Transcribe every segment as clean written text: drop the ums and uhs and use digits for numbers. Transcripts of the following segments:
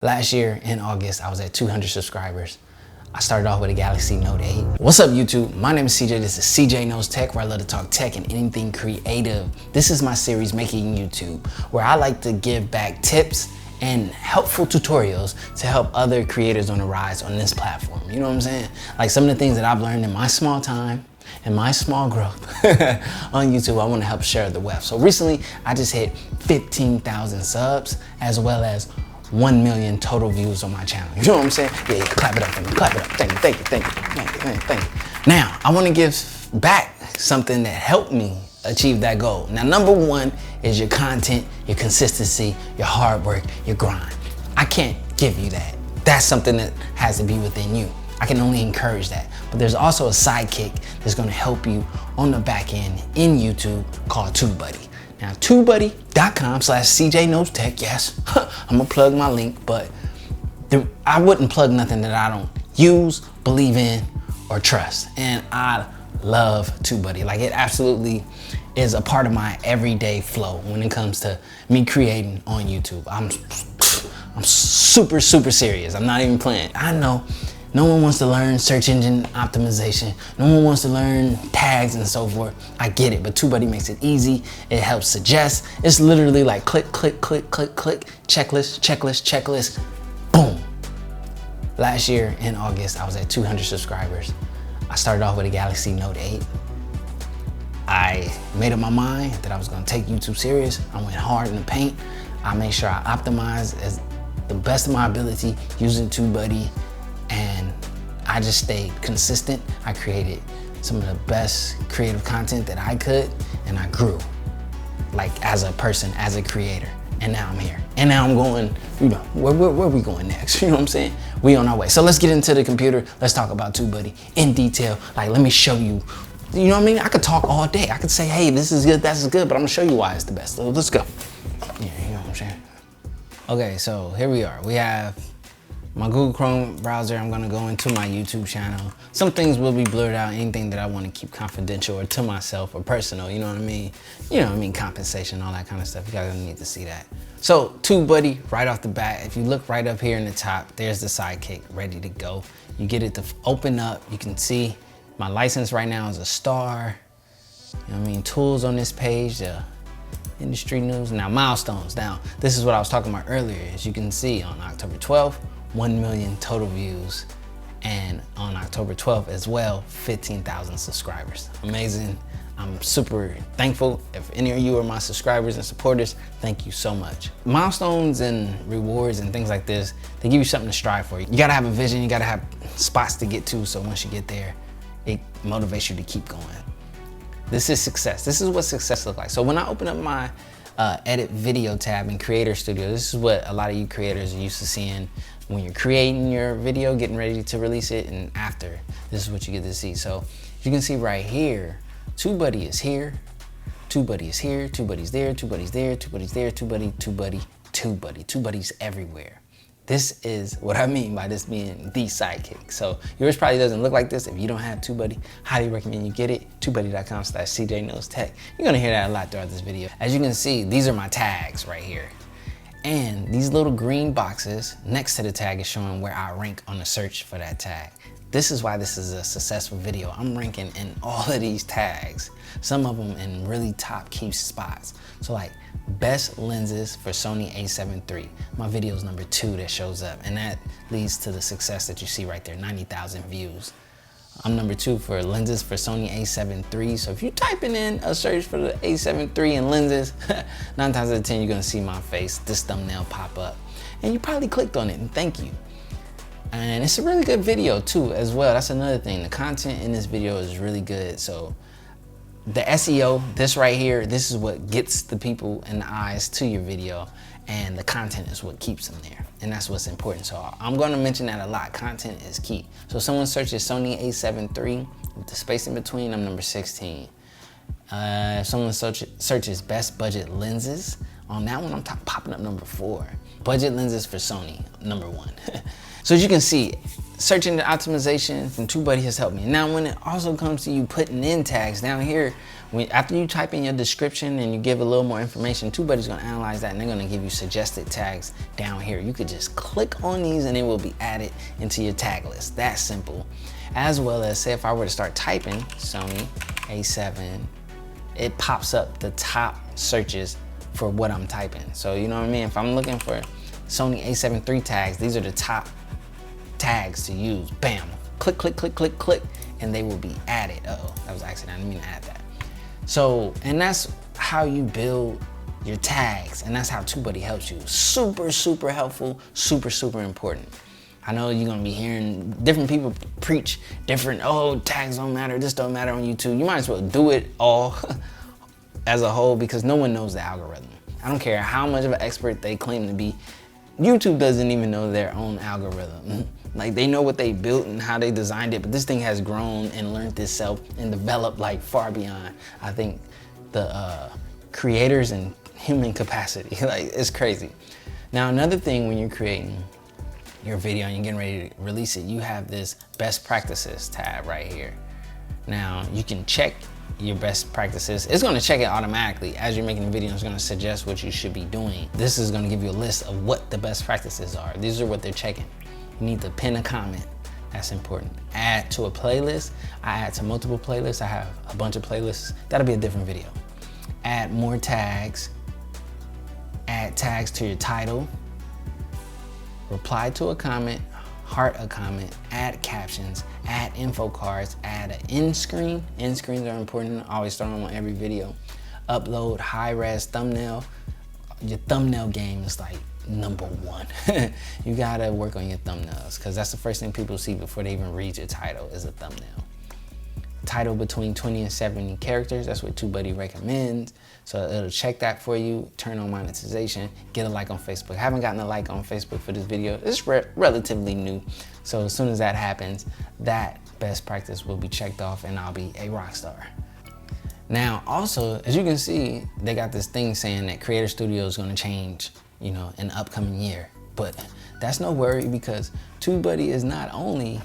Last year in August, I was at 200 subscribers. I started off with a Galaxy Note 8. What's up, YouTube? My name is CJ. This is CJKnowsTECH, where I love to talk tech and anything creative. This is my series, Making YouTube, where I like to give back tips and helpful tutorials to help other creators on the rise on this platform. You know what I'm saying? Like some of the things that I've learned in my small time and my small growth on YouTube, I want to help share the web. So recently, I just hit 15,000 subs, as well as 1 million total views on my channel. You know what I'm saying? Yeah, clap it up for me, clap it up. Thank you, thank you, thank you, thank you. Now, I want to give back something that helped me achieve that goal. Now, number one is your content, your consistency, your hard work, your grind. I can't give you that. That's something that has to be within you. I can only encourage that. But there's also a sidekick that's gonna help you on the back end in YouTube called TubeBuddy. Now, TubeBuddy.com/CJKnowsTECH, yes, I'm gonna plug my link, but I wouldn't plug nothing that I don't use, believe in, or trust. And I love TubeBuddy. Like, it absolutely is a part of my everyday flow when it comes to me creating on YouTube. I'm super serious. I'm not even playing. I know no one wants to learn search engine optimization. No one wants to learn tags and so forth. I get it, but TubeBuddy makes it easy. It helps suggest. It's literally like click, click, click, click, click, checklist, checklist, checklist, boom. Last year in August, I was at 200 subscribers. I started off with a Galaxy Note 8. I made up my mind that I was gonna take YouTube serious. I went hard in the paint. I made sure I optimized as the best of my ability using TubeBuddy, and I just stayed consistent. I created some of the best creative content that I could, and I grew like as a person, as a creator. And now I'm here. And now I'm going, you know, where we going next? You know what I'm saying? We on our way. So let's get into the computer. Let's talk about TubeBuddy in detail. Like, let me show you, you know what I mean? I could talk all day. I could say, hey, this is good, that's good, but I'm gonna show you why it's the best. So let's go. Yeah, you know what I'm saying? Okay, so here we are. We have my Google Chrome browser. I'm gonna go into my YouTube channel. Some things will be blurred out, anything that I wanna keep confidential or to myself or personal, you know what I mean? You know what I mean, compensation, all that kind of stuff. You guys need to see that. So TubeBuddy, right off the bat, if you look right up here in the top, there's the sidekick ready to go. You get it to open up. You can see my license right now is a star. You know what I mean? Tools on this page, industry news. Now, milestones. Now, this is what I was talking about earlier. As you can see, on October 12th, 1 million total views, and on October 12th as well, 15,000 subscribers. Amazing. I'm super thankful. If any of you are my subscribers and supporters, thank you so much. Milestones and rewards and things like this, they give you something to strive for. You gotta have a vision, you gotta have spots to get to, so once you get there, it motivates you to keep going. This is success. This is what success looks like. So when I open up my edit video tab in Creator Studio, this is what a lot of you creators are used to seeing when you're creating your video, getting ready to release it, and after. This is what you get to see. So you can see right here, TubeBuddy is here, TubeBuddy is here, TubeBuddy's there, TubeBuddy's there, TubeBuddy's there, TubeBuddy, TubeBuddy, TubeBuddy. TubeBuddy's everywhere. This is what I mean by this being the sidekick. So yours probably doesn't look like this. If you don't have TubeBuddy, highly recommend you get it. TubeBuddy.com/CJKnowsTECH. You're gonna hear that a lot throughout this video. As you can see, these are my tags right here. And these little green boxes next to the tag is showing where I rank on the search for that tag. This is why this is a successful video. I'm ranking in all of these tags, some of them in really top key spots. So like best lenses for Sony a7 III. My video is number 2 that shows up, and that leads to the success that you see right there, 90,000 views. I'm number 2 for lenses for Sony a7 III. So if you're typing in a search for the a7 III and lenses, 9 times out of 10, you're gonna see my face, this thumbnail pop up. And you probably clicked on it, and thank you. And it's a really good video too, as well. That's another thing. The content in this video is really good. So the SEO, this right here, this is what gets the people in the eyes to your video, and the content is what keeps them there. And that's what's important. So I'm gonna mention that a lot. Content is key. So if someone searches Sony a7 III, with the space in between, I'm number 16. If someone searches best budget lenses, on that one, I'm popping up number 4. Budget lenses for Sony, number 1. So as you can see, search engine optimization from TubeBuddy has helped me. Now, when it also comes to you putting in tags down here, After you type in your description and you give a little more information, TubeBuddy's gonna analyze that and they're gonna give you suggested tags down here. You could just click on these and it will be added into your tag list. That's simple. As well as, say if I were to start typing Sony A7, it pops up the top searches for what I'm typing. So you know what I mean? If I'm looking for Sony A7 III tags, these are the top tags to use. Bam, click, click, click, click, click, and they will be added. Uh-oh, that was an accident, I didn't mean to add that. So, and that's how you build your tags, and that's how TubeBuddy helps you. Super, super helpful, super, super important. I know you're gonna be hearing different people preach different, oh, tags don't matter, this don't matter on YouTube. You might as well do it all as a whole because no one knows the algorithm. I don't care how much of an expert they claim to be. YouTube doesn't even know their own algorithm. Like they know what they built and how they designed it, but this thing has grown and learned itself and developed like far beyond, I think, the creators and human capacity. Like it's crazy. Now another thing when you're creating your video and you're getting ready to release it, you have this best practices tab right here. Now you can check your best practices. It's gonna check it automatically. As you're making the video, it's gonna suggest what you should be doing. This is gonna give you a list of what the best practices are. These are what they're checking. You need to pin a comment, that's important. Add to a playlist. I add to multiple playlists. I have a bunch of playlists. That'll be a different video. Add more tags. Add tags to your title. Reply to a comment, heart a comment, add captions, add info cards, add an end screen. End screens are important, I always throw them on every video. Upload high-res thumbnail. Your thumbnail game is like #1. You gotta work on your thumbnails because that's the first thing people see before they even read your title is a thumbnail. Title between 20 and 70 characters, that's what TubeBuddy recommends. So it'll check that for you, turn on monetization, get a like on Facebook. I haven't gotten a like on Facebook for this video. It's relatively new. So as soon as that happens, that best practice will be checked off and I'll be a rock star. Now, also, as you can see, they got this thing saying that Creator Studio is gonna change, you know, in the upcoming year. But that's no worry because TubeBuddy is not only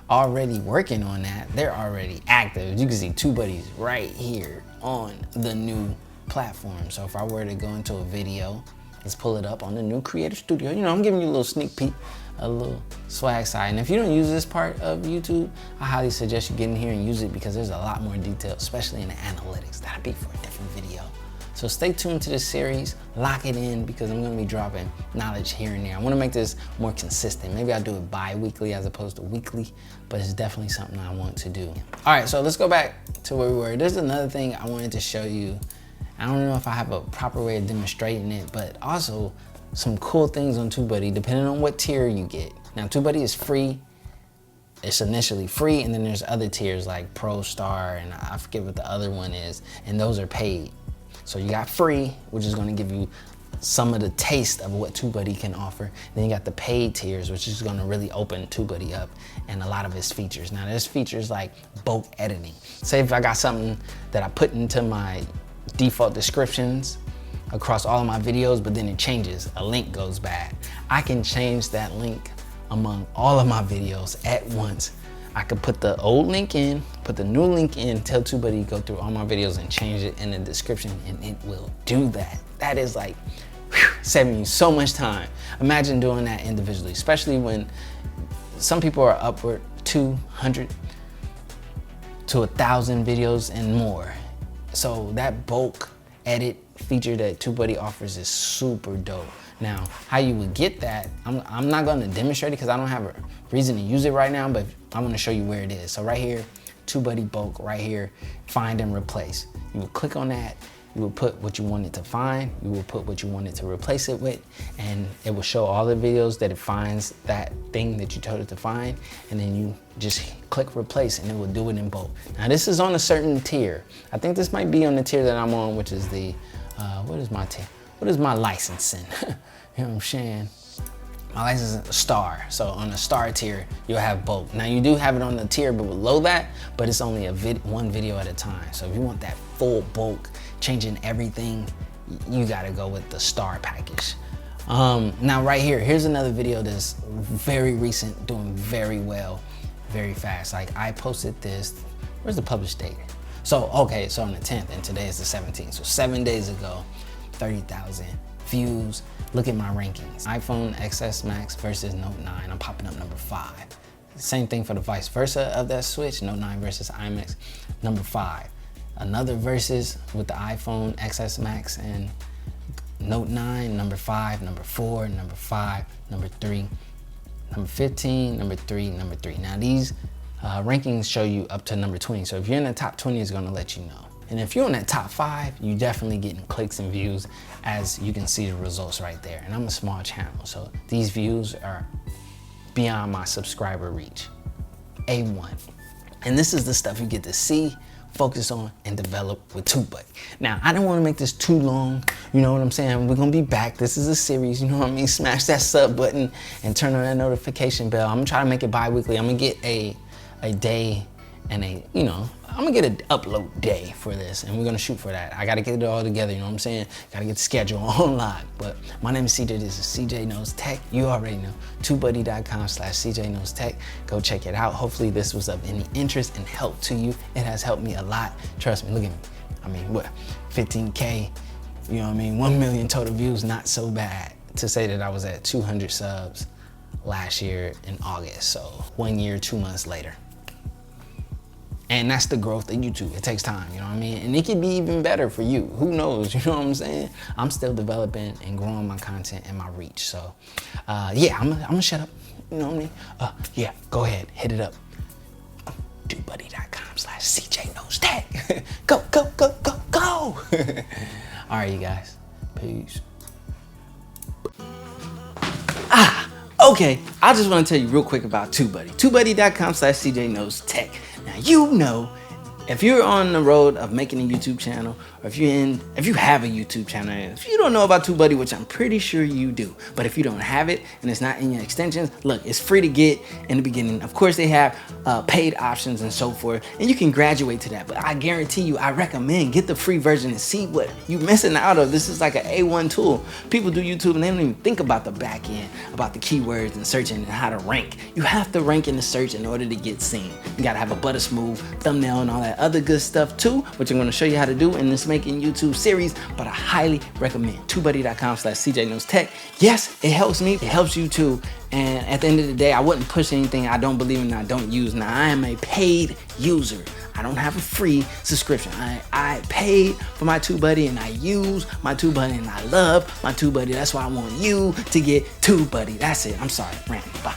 already working on that, they're already active. You can see TubeBuddy's right here on the new platform. So if I were to go into a video, let's pull it up on the new Creator Studio. You know, I'm giving you a little sneak peek, a little swag side. And if you don't use this part of YouTube, I highly suggest you get in here and use it because there's a lot more detail, especially in the analytics. That'll be for a different video. So stay tuned to this series, lock it in because I'm gonna be dropping knowledge here and there. I wanna make this more consistent. Maybe I'll do it bi-weekly as opposed to weekly, but it's definitely something I want to do. All right, so let's go back to where we were. There's another thing I wanted to show you. I don't know if I have a proper way of demonstrating it, but also some cool things on TubeBuddy depending on what tier you get. Now TubeBuddy is free. It's initially free, and then there's other tiers like Pro Star, and I forget what the other one is, and those are paid. So you got free, which is gonna give you some of the taste of what TubeBuddy can offer. Then you got the paid tiers, which is gonna really open TubeBuddy up and a lot of its features. Now there's features like bulk editing. Say if I got something that I put into my default descriptions across all of my videos, but then it changes, a link goes bad. I can change that link among all of my videos at once. I could put the old link in, put the new link in, tell TubeBuddy to go through all my videos and change it in the description, and it will do that. That is like, whew, saving you so much time. Imagine doing that individually, especially when some people are upward 200 to 1,000 videos and more. So that bulk edit feature that TubeBuddy offers is super dope. Now, how you would get that, I'm not gonna demonstrate it because I don't have a reason to use it right now, but I'm gonna show you where it is. So right here, TubeBuddy bulk, right here, find and replace. You will click on that, you will put what you wanted to find, you will put what you wanted to replace it with, and it will show all the videos that it finds that thing that you told it to find, and then you just click replace and it will do it in bulk. Now this is on a certain tier. I think this might be on the tier that I'm on, which is the, what is my tier? What is my licensing? You know what I'm saying? My license is star. So on the star tier, you'll have bulk. Now you do have it on the tier below that, but it's only one video at a time. So if you want that full bulk, changing everything, you gotta go with the star package. Now right here, here's another video that's very recent, doing very well, very fast. Like I posted this, where's the published date? So, okay, so on the 10th, and today is the 17th. So 7 days ago, 30,000 views. Look at my rankings. iPhone XS Max versus Note 9. I'm popping up number 5. Same thing for the vice versa of that switch, Note 9 versus iMax, number 5. Another versus with the iPhone XS Max and Note 9, number 5, number 4, number 5, number 3, number 15, number 3, number 3. Now these rankings show you up to number 20. So if you're in the top 20, it's gonna let you know. And if you're in that top 5, you definitely getting clicks and views, as you can see the results right there. And I'm a small channel, so these views are beyond my subscriber reach. A1. And this is the stuff you get to see, focus on, and develop with TubeBuddy. Now, I don't want to make this too long, you know what I'm saying? We're gonna be back. This is a series, you know what I mean? Smash that sub button and turn on that notification bell. I'm gonna try to make it bi-weekly. I'm gonna get a day and I'm gonna get an upload day for this, and we're gonna shoot for that. I gotta get it all together, you know what I'm saying? Gotta get the schedule on lock. But my name is CJ, this is CJ Knows Tech. You already know, TubeBuddy.com/CJKnowsTECH. Go check it out. Hopefully this was of any interest and help to you. It has helped me a lot. Trust me, look at me. I mean, what, 15K, you know what I mean? 1 million total views, not so bad. To say that I was at 200 subs last year in August, so 1 year, 2 months later. And that's the growth of YouTube. It takes time, you know what I mean? And it could be even better for you. Who knows, you know what I'm saying? I'm still developing and growing my content and my reach. So, yeah, I'm gonna shut up, you know what I mean? Yeah, go ahead, hit it up. TubeBuddy.com/CJKnowsTECH. Go, go, go, go, go. All right, you guys, peace. Okay, I just want to tell you real quick about TubeBuddy. TubeBuddy.com/CJKnowsTECH. Now, you know, if you're on the road of making a YouTube channel, or if you have a YouTube channel, if you don't know about TubeBuddy, which I'm pretty sure you do, but if you don't have it and it's not in your extensions, look, it's free to get in the beginning. Of course, they have paid options and so forth, and you can graduate to that. But I guarantee you, I recommend get the free version and see what you're missing out of. This is like an A1 tool. People do YouTube and they don't even think about the back end, about the keywords and searching and how to rank. You have to rank in the search in order to get seen. You gotta have a butter smooth thumbnail and all that other good stuff too, which I'm gonna show you how to do in this Making YouTube series. But I highly recommend TubeBuddy.com/CJKnowsTECH. Yes, it helps me, it helps you too. And at the end of the day, I wouldn't push anything I don't believe in and I don't use. Now, I am a paid user. I don't have a free subscription. I paid for my TubeBuddy and I use my TubeBuddy and I love my TubeBuddy. That's why I want you to get TubeBuddy. That's it. I'm sorry, rant. Bye.